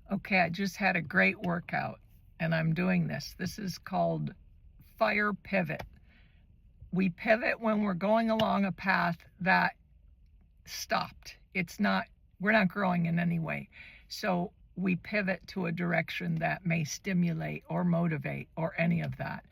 Okay, I just had a great workout and I'm doing this. This is called fire pivot. We pivot when we're going along a path that stopped. We're not growing in any way. So we pivot to a direction that may stimulate or motivate or any of that.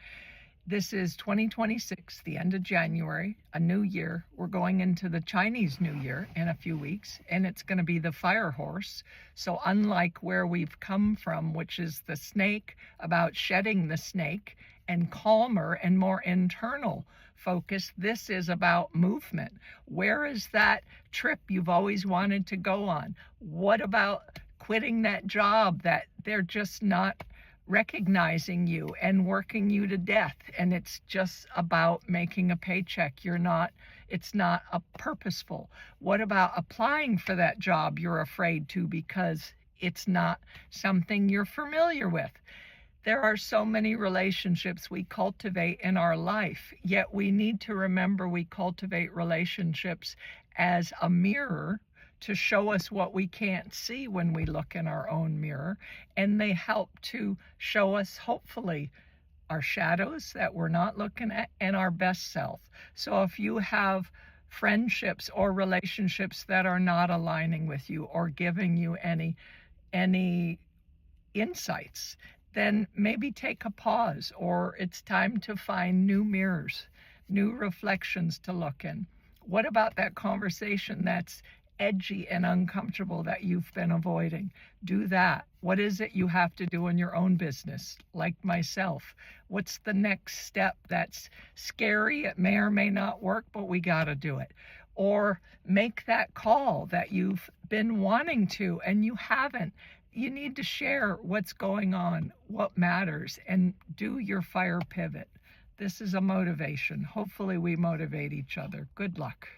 This is 2026, the end of January, a new year. We're going into the Chinese New Year in a few weeks, and it's going to be the fire horse. So unlike where we've come from, which is the snake, about shedding the snake, and calmer and more internal focus, this is about movement. Where is that trip you've always wanted to go on? What about quitting that job that they're just not recognizing you and working you to death, and it's just about making a paycheck? It's not a purposeful. What about applying for that job you're afraid to because it's not something you're familiar with? There are so many relationships we cultivate in our life, yet we need to remember we cultivate relationships as a mirror to show us what we can't see when we look in our own mirror, and they help to show us, hopefully, our shadows that we're not looking at and our best self. So if you have friendships or relationships that are not aligning with you or giving you any insights, then maybe take a pause, or it's time to find new mirrors, new reflections to look in. What about that conversation that's edgy and uncomfortable that you've been avoiding? Do that. What is it you have to do in your own business? Like myself, what's the next step that's scary? It may or may not work, but we got to do it. Or make that call that you've been wanting to and you haven't. You need to share what's going on, what matters, and do your fire pivot. This is a motivation. Hopefully we motivate each other. Good luck.